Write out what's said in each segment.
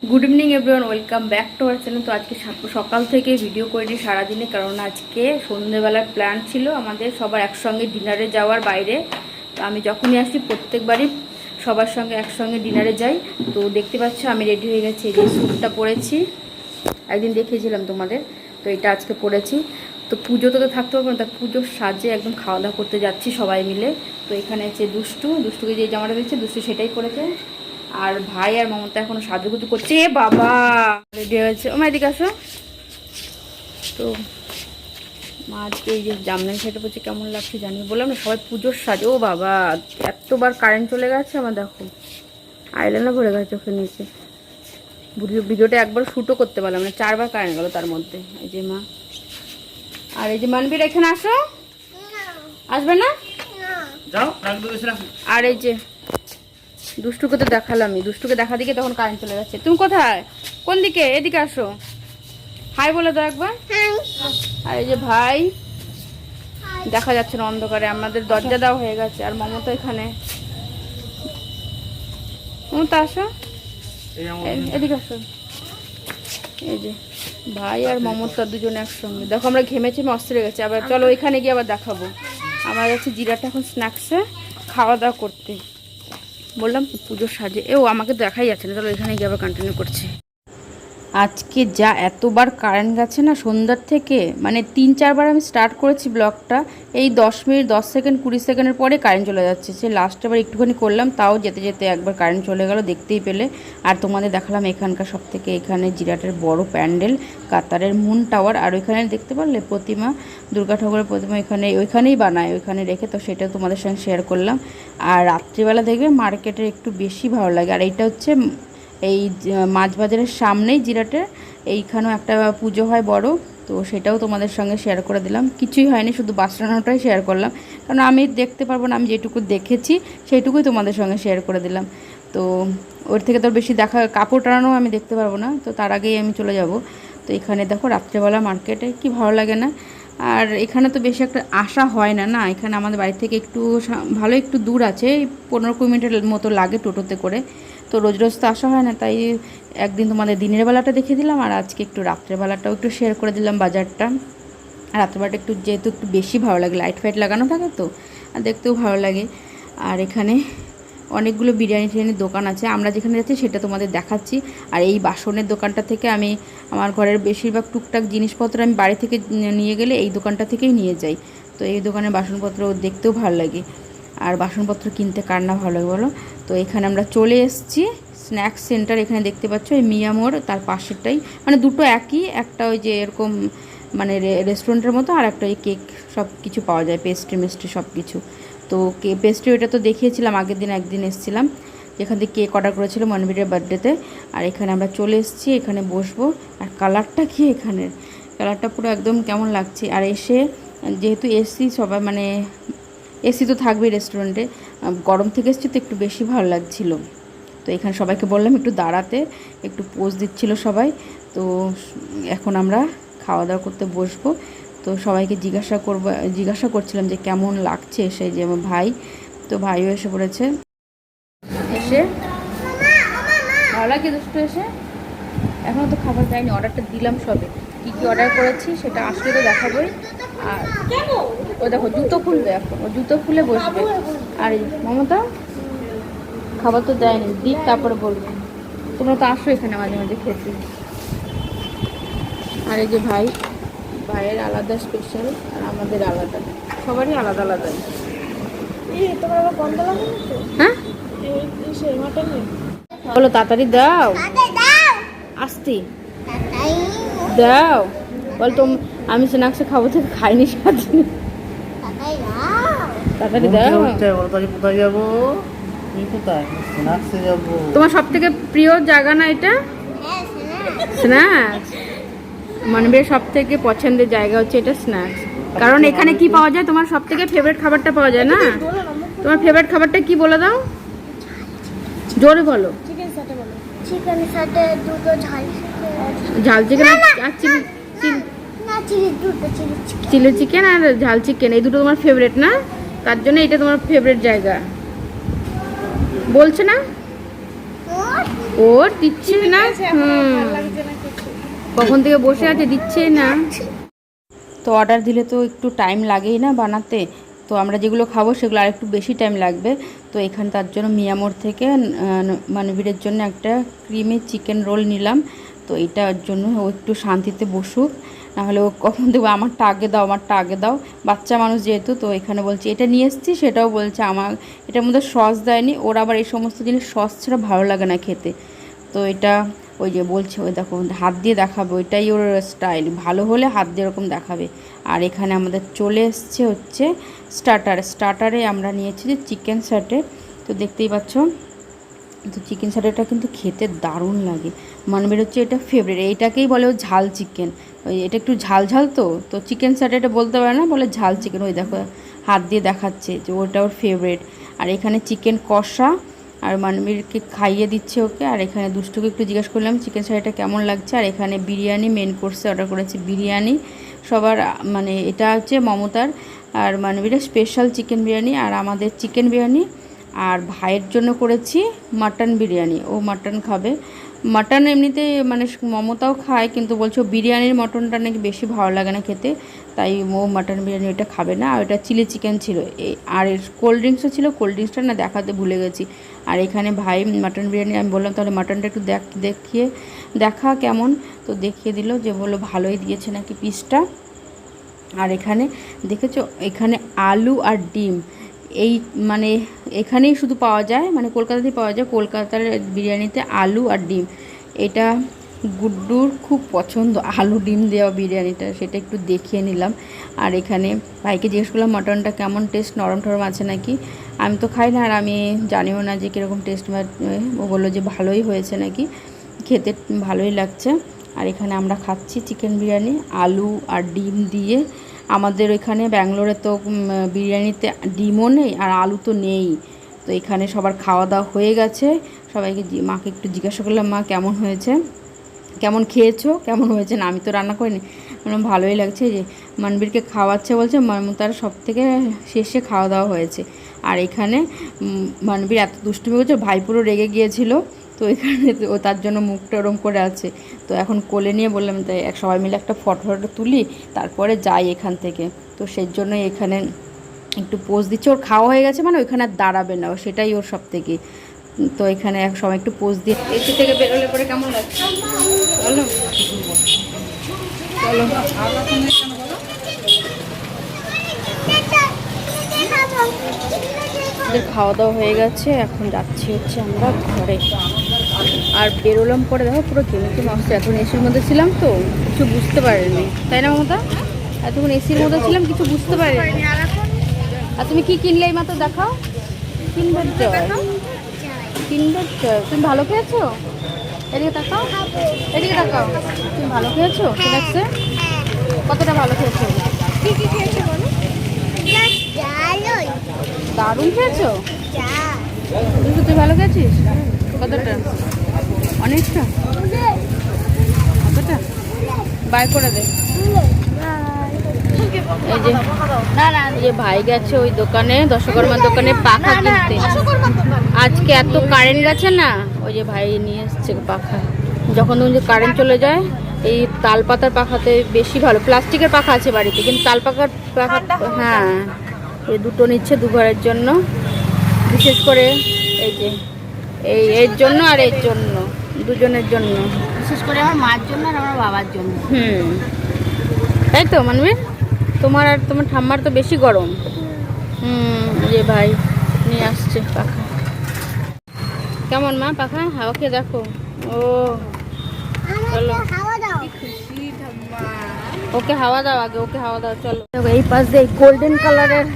Good evening everyone, welcome back to our channel. তো আজকে সকাল থেকে ভিডিও করিনি সারাদিনে, কারণ আজকে সন্ধ্যেবেলার প্ল্যান ছিল আমাদের সবার একসঙ্গে ডিনারে যাওয়ার বাইরে। তো আমি যখনই আসি প্রত্যেকবারই সবার সঙ্গে একসঙ্গে ডিনারে যাই। তো দেখতে পাচ্ছ আমি রেডি হয়ে গেছি, এই যে স্যুটটা পরেছি, একদিন দেখিয়েছিলাম তোমাদের। তো এটা আজকে পরেছি। তো পুজোতে তো থাকতে পারবো না, তার পুজোর সাজে একদম খাওয়া দাওয়া করতে যাচ্ছি সবাই মিলে। তো এখানে হচ্ছে দুষ্টুকে যে জামাটা দিচ্ছে দুষ্টু সেটাই করেছে, আর ভাই আর মমতা এখনো সাজুগুজু করছে। বাবা রেডি হয়েছে, ও মা এদিকে আসো। তো মা আজকে এই যে জামদানি শাড়িটা পড়ছে, কেমন লাগছে জানি। বললাম না সবাই পুজোর সাজে। ও বাবা এতবার কারেন্ট চলে গেছে আমার, দেখো আইলাইনার ভরে গেছে চোখের নিচে। ভিডিওটা একবার শ্যুটও করতে পারলাম না, 4বার কারেন্ট গেল তার মধ্যে। এই যে মা, আর এই যে মানবীর এখানে আসো। আসবে না? আর এই যে দুষ্টুকে তো দেখালামই, দুষ্টুকে দেখা দিকে তখন কারেন্ট চলে যাচ্ছে। তুমি কোথায়, কোন দিকে? এদিকে আসো, হাই বলে দাও একবার। আর এই যে ভাই, দেখা যাচ্ছে না অন্ধকারে, আমাদের দরজা দেওয়া হয়ে গেছে। আর মমতা এখানে, মমতা আসো, এদিকে আসো। এই যে ভাই আর মমতা দুজনে একসঙ্গে, দেখো আমরা ঘেমেছি, অস্থির হয়ে গেছে। আবার চলো ওইখানে গিয়ে আবার দেখাবো। আমরা যাচ্ছি জিরাটা এখন স্ন্যাক্সে খাওয়া দাওয়া করতে। বললাম পুজোর সাজে, আমাকে দেখাই যাচ্ছে না, চলো এখানে গিয়ে আবার কন্টিনিউ করছি। আজকে যা এতবার কারেন্ট গেছে না সন্ধ্যার থেকে, মানে 3-4বার আমি স্টার্ট করেছি ব্লগটা, এই 10 মিনিট 10 সেকেন্ড 20 সেকেন্ডের পরে কারেন্ট চলে যাচ্ছে। সে লাস্টে আবার একটুখানি করলাম, তাও যেতে যেতে একবার কারেন্ট চলে গেল, দেখতেই পেলে। আর তোমাদের দেখালাম এখানকার সব থেকে, এখানে জিরাটের বড় প্যান্ডেল, কাতারের মুন টাওয়ার। আর ওইখানে দেখতে পারলে প্রতিমা, দুর্গা ঠাকুরের প্রতিমা ওইখানেই বানায়, ওইখানে রেখে। তো সেটা তোমাদের সঙ্গে শেয়ার করলাম। আর রাত্রিবেলা দেখবে মার্কেটের একটু বেশি ভালো লাগে। আর এইটা হচ্ছে এই মাছ বাজারের সামনেই জিরাটের, এইখানেও একটা পুজো হয় বড়। তো সেটাও তোমাদের সঙ্গে শেয়ার করে দিলাম। কিছুই হয়নি, শুধু বাসরানোটাই শেয়ার করলাম, কারণ আমি দেখতে পারবো না, আমি যেটুকু দেখেছি সেইটুকুই তোমাদের সঙ্গে শেয়ার করে দিলাম। তো ওর থেকে তো বেশি দেখা, কাপড় টানানো আমি দেখতে পারবো না, তো তার আগেই আমি চলে যাব। তো এখানে দেখো রাত্রেবেলা মার্কেটে কি ভালো লাগে না। আর এখানে তো বেশি একটা আসা হয় না, না এখানে আমাদের বাড়ি থেকে একটু ভালো একটু দূর আছে, 15 মিনিটের মতো লাগে টোটোতে করে। তো রোজ রোজ তো আসা হয় না, তাই একদিন তোমাদের দিনের বেলাটা দেখিয়ে দিলাম, আর আজকে একটু রাত্রেবেলাটাও একটু শেয়ার করে দিলাম বাজারটা। আর রাত্রেবেলাটা একটু যেহেতু একটু বেশি ভালো লাগে, লাইট ফাইট লাগানো থাকে তো, আর দেখতেও ভালো লাগে। আর এখানে অনেকগুলো বিরিয়ানি টিরিয়ানির দোকান আছে, আমরা যেখানে যাচ্ছি সেটা তোমাদের দেখাচ্ছি। আর এই বাসনের দোকানটা থেকে আমি আমার ঘরের বেশিরভাগ টুকটাক জিনিসপত্র আমি বাড়ি থেকে নিয়ে গেলে এই দোকানটা থেকেই নিয়ে যাই। তো এই দোকানের বাসনপত্র দেখতেও ভালো লাগে, আর বাসনপত্র কিনতে কার না ভালো লাগে বলো। তো এখানে আমরা চলে এসেছি স্ন্যাক্স সেন্টার, এখানে দেখতে পাচ্ছ এই মিয়া মোড়, তার পাশেরটাই, মানে দুটো একই, একটা ওই যে এরকম মানে রেস্টুরেন্টের মতো, আর একটা ওই কেক সব কিছু পাওয়া যায়, পেস্ট্রি মিস্ট্রি সব কিছু। তো পেস্ট্রি ওইটা তো দেখিয়েছিলাম আগের দিন, একদিন এসেছিলাম, যেখান থেকে কেক অর্ডার করেছিল মনবীরের বার্থডেতে। আর এখানে আমরা চলে এসেছি, এখানে বসবো। আর কালারটা কি, এখানের কালারটা পুরো একদম কেমন লাগছে। আর এসে যেহেতু এসি সবাই, মানে এসি তো থাকবে রেস্টুরেন্টে, গরম থেকে এসেছি তো একটু বেশি ভালো লাগছিল। তো এখানে সবাইকে বললাম একটু দাঁড়াতে, একটু পোজ দিচ্ছিল সবাই। তো এখন আমরা খাওয়া দাওয়া করতে বসবো। তো সবাইকে জিজ্ঞাসা করছিলাম যে কেমন লাগছে, সেই যে আমার ভাই, তো ভাইও এসে পড়েছে। এসে ভালো লাগে দুষ্টু এসে। এখনও তো খাবার যায়নি, অর্ডারটা দিলাম সবে, কী কী অর্ডার করেছি সেটা আসলে তো দেখাবোই। আর ও দেখো জুতো খুলবে, এখন ও জুতো খুলে বসবে। আর এই মমতা খাবার তো দেয়নি, দিক তারপরে বলবো। তোমরা তো আসো এখানে মাঝে মাঝে খেতে। আর এই যে ভাইয়ের আলাদা স্পেশাল, আর আমাদের আলাদা, সবারই আলাদা আলাদা। হ্যাঁ বলো তাড়াতাড়ি দাও, আসতে দাও। বল তো আমি স্ন্যাক্সে খাবো, থেকে খাইনি সারাদিন, তাড়াতাড়ি দাও। কোথায় যাবো? তোমার সব থেকে প্রিয় জায়গা না এটা? স্ন্যাক্স, মানবীর সব থেকে পছন্দের জায়গা হচ্ছে এটা স্ন্যাক্স, কারণ এখানে কি পাওয়া যায়, তোমার সব থেকে ফেভারিট খাবারটা পাওয়া যায় না। তোমার ফেভারিট খাবারটা কি বলে দাও, জোরে বলো। ঝাল চিকেন আর চিলি চিকেন আর ঝাল চিকেন, এই দুটো তোমার ফেভারিট না, তার জন্য এটা তোমার ফেভারিট জায়গা বলছে না। ওর দিচ্ছে না, কখন থেকে বসে আছে, দিচ্ছে না। তো অর্ডার দিলে তো একটু টাইম লাগেই না বানাতে, তো আমরা যেগুলো খাবো সেগুলো আর একটু বেশি টাইম লাগবে। তো এখানে তার জন্য মিয়ামোর থেকে মানবীরের জন্য একটা ক্রিমি চিকেন রোল নিলাম। তো এটার জন্য ও একটু শান্তিতে বসুক, নাহলে ও কখন দেবো আমারটা আগে দাও, আমারটা আগে দাও। বাচ্চা মানুষ যেহেতু, তো এখানে বলছে এটা নিয়ে এসেছি, সেটাও বলছে আমার এটার মধ্যে সস দেয়নি। ওর আবার এই সমস্ত জিনিস সস ছাড়া ভালো লাগে না খেতে। তো এটা ওই যে বলছে, ওই দেখো হাত দিয়ে দেখাবে, ওইটাই ওর স্টাইল, ভালো হলে হাত দিয়ে এরকম দেখাবে। আর এখানে আমাদের চলে এসছে হচ্ছে স্টার্টারে আমরা নিয়েছি যে চিকেন স্যাটে। তো দেখতেই পাচ্ছ, তো চিকেন স্যাটেটা কিন্তু খেতে দারুণ লাগে। মানবের হচ্ছে এটা ফেভারিট, এইটাকেই বলে ও ঝাল চিকেন। ওই এটা একটু ঝাল ঝাল, তো চিকেন স্যাটেটা বলতে পারে না, বলে ঝাল চিকেন। ওই দেখো হাত দিয়ে দেখাচ্ছে যে ওটা ওর ফেভারিট। আর এখানে চিকেন কষা, আর মানবীরকে খাইয়ে দিচ্ছে ওকে। আর এখানে দুষ্টুকে একটু জিজ্ঞেস করলাম চিকেন স্যালাডটা কেমন লাগছে। আর এখানে বিরিয়ানি মেন কোর্সে অর্ডার করেছি, বিরিয়ানি সবার, মানে এটা হচ্ছে মমতার আর মানবীরের স্পেশাল চিকেন বিরিয়ানি, আর আমাদের চিকেন বিরিয়ানি। আর ভাইয়ের জন্য করেছি মাটন বিরিয়ানি, ও মাটন খাবে। মাটন এমনিতে মানে মমতাও খায়, কিন্তু বলছো বিরিয়ানির মটনটা নাকি বেশি ভালো লাগে না খেতে, তাই ও মাটন বিরিয়ানি ওটা খাবে না। আর ওটা চিলি চিকেন ছিল, আর কোল্ড ড্রিঙ্কসও ছিল, কোল্ড ড্রিঙ্কসটা না দেখাতে ভুলে গেছি। আর এখানে ভাই মাটন বিরিয়ানি, আমি বললাম তাহলে মাটনটা একটু দেখিয়ে দেখা কেমন, তো দেখিয়ে দিল, যে বললো ভালোই দিয়েছে নাকি পিসটা। আর এখানে দেখেছো, এখানে আলু আর ডিম, এই মানে এখানেই শুধু পাওয়া যায়, মানে কলকাতাতেই পাওয়া যায়, কলকাতার বিরিয়ানিতে আলু আর ডিম। এটা গুড্ডুর খুব পছন্দ, আলু ডিম দেওয়া বিরিয়ানিটা, সেটা একটু দেখিয়ে নিলাম। আর এখানে ভাইকে জিজ্ঞেস করলাম মাটনটা কেমন টেস্ট, নরম টরম আছে নাকি। আমি তো খাই না, আর আমি জানিও না যে কীরকম টেস্ট। ও বললো যে ভালোই হয়েছে নাকি, খেতে ভালোই লাগছে। আর এখানে আমরা খাচ্ছি চিকেন বিরিয়ানি আলু আর ডিম দিয়ে। আমাদের ওইখানে ব্যাঙ্গালোরে তো বিরিয়ানিতে ডিমও নেই আর আলু তো নেই। তো এখানে সবার খাওয়া দাওয়া হয়ে গেছে, সবাইকে মাকে একটু জিজ্ঞাসা করলাম মা কেমন হয়েছে, কেমন খেয়েছো, কেমন হয়েছে না, আমি তো রান্না করিনি। বললাম ভালোই লাগছে, যে মানবীরকে খাওয়াচ্ছে, বলছে তার সব থেকে শেষে খাওয়া দাওয়া হয়েছে। আর এখানে মানবীর এত দুষ্টুমি করছে, ভাই পুরো রেগে গিয়েছিল, তো এখানে ও তার জন্য মুখটা ওরম করে আছে। তো এখন কোলে নিয়ে বললাম তাই সবাই মিলে একটা ফটো তুলি, তারপরে যাই এখান থেকে। তো সেই জন্য এখানে একটু পোজ দিচ্ছে, ওর খাওয়া হয়ে গেছে মানে ওইখানে আর দাঁড়াবে না, সেটাই ওর সব থেকে। তো এখানে এক সময় একটু পোজ দিয়ে এসি থেকে বেরোলে পরে কেমন লাগছে বলো, বলো। খাওয়া দাওয়া হয়ে গেছে, এখন যাচ্ছি হচ্ছে আমরা ঘরে। আর বেরোলাম পরে দেখো পুরো ঘেমেছে মস্ত, এখন এসির মধ্যে ছিলাম তো কিছু বুঝতে পারিনি, তাই না মমতা? এতক্ষণ এসির মধ্যে ছিলাম, কিছু বুঝতে পারিনি। আর তুমি কি কিনলে এই মাত্র দেখাও, কিনবার জয়, কিনবার জয়। তুমি ভালো খেয়েছো? এদিকে তাকাও, এদিকে তাকাও। তুমি ভালো খেয়েছো? ঠিক আছে, কতটা ভালো খেয়েছো? কি কি খেয়েছো বলো? দারুণ খেয়েছো, তুই ভালো খেয়েছিস? কতটা? অনেকটা? কতটা? বাই করে দে। এই যে এই যে ভাই গেছে ওই দোকানে, দশকর্মার দোকানে পাখা কিনতে। আজকে এত কারেন্ট গেছে না, ওই যে ভাই নিয়ে এসছে পাখা। যখন যে কারেন্ট চলে যায়, এই তাল পাতার পাখাতে বেশি ভালো। প্লাস্টিকের পাখা আছে বাড়িতে, কিন্তু তাল পাখার পাখা, হ্যাঁ এই দুটো নিচ্ছে দুঘরের জন্য, বিশেষ করে এই যে এর জন্য আর এর জন্য, দুজনের জন্য, বিশেষ করে আমার মার জন্য আর আমার বাবার জন্য। তাই তো মানবীর, তোমার আর তোমার ঠাম্মার তো বেশি গরম। যে ভাই নিয়ে আসছে পাখা। কেমন মা পাখা? হাওয়া খেয়ে দেখো। ও চলো, ওকে হাওয়া দাও আগে, ওকে হাওয়া দাও। চলো, এই পাশ দিয়ে গোল্ডেন কালারের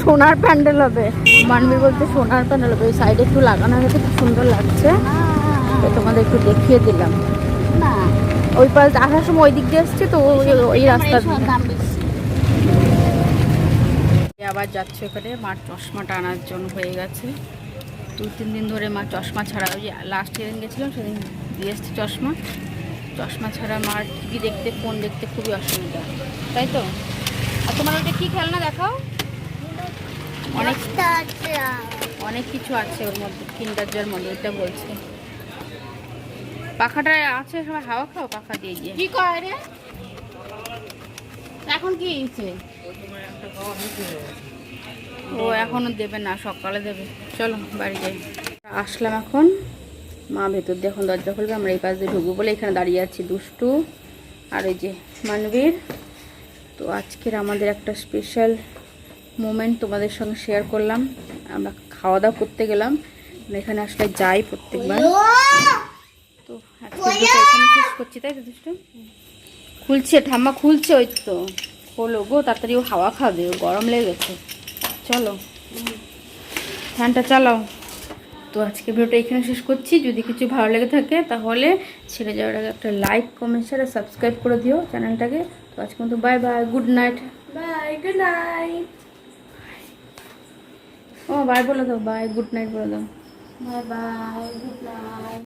সোনার প্যান্ডেল হবে। মানবীর বলতে সোনার প্যান্ডেল হবে, ওই সাইডে একটু লাগানো হয়েছে, খুব সুন্দর লাগছে। তো তোমাদের একটু দেখিয়ে দিলাম। ওই পাশ আসার সময় ওই দিক দিয়ে এসছে, তো ওই রাস্তা আবার যাচ্ছে ওখানে। মার চশমাটা আনার জন্য হয়ে গেছে, 2-3 দিন ধরে মা চশমা ছাড়া, ওই যে লাস্ট যেদিন গেছিলাম সেদিন দিয়ে এসছে চশমা ছাড়া মার টিভি দেখতে, ফোন দেখতে খুবই অসুবিধা, তাই তো? আর তোমার ওটা কি খেলনা দেখাও, অনেক কিছু আছে ওর মধ্যে, কিন্ডার জয়ের মধ্যে, ওইটা বলছে পাখাটা আছে, সবাই হাওয়া খাও পাখা দিয়ে গিয়ে। কি কয় রে এখন কি হয়েছে? ও এখনো দেবে না, সকালে দেবে। চলো বাড়ি যাই। আসলাম এখন, মা ভেতর দিয়ে এখন দরজা খুলবে, আমরা এই পাশ দিয়ে ঢুকবো বলে এখানে দাঁড়িয়ে আছি দুষ্টু আর ওই যে মানবীর। তো আজকের আমাদের একটা স্পেশাল মোমেন্ট তোমাদের সঙ্গে শেয়ার করলাম। আমরা খাওয়া দাওয়া করতে গেলাম, এখানে আসলে যাই প্রত্যেকবার। তো আজকে এখানে শেষ করছি, তাই তো দুষ্টু? খুলছে ঠাম্মা, খুলছে, ওই তো হলো গো, তাড়াতাড়ি ও হাওয়া খাবে, ও গরম লেগে গেছে। চলো ফ্যানটা চালাও। তো আজকে ভিডিওটা এখানে শেষ করছি। যদি কিছু ভালো লেগে থাকে তাহলে ছেড়ে যাওয়ার আগে একটা লাইক, কমেন্ট, শেয়ার আর সাবস্ক্রাইব করে দিও চ্যানেলটাকে। তো আজকে মতো bye bye, good night. Bye, good night. ও বাই বলে দাও, বাই গুড নাইট বলে দাও। Bye bye, good night.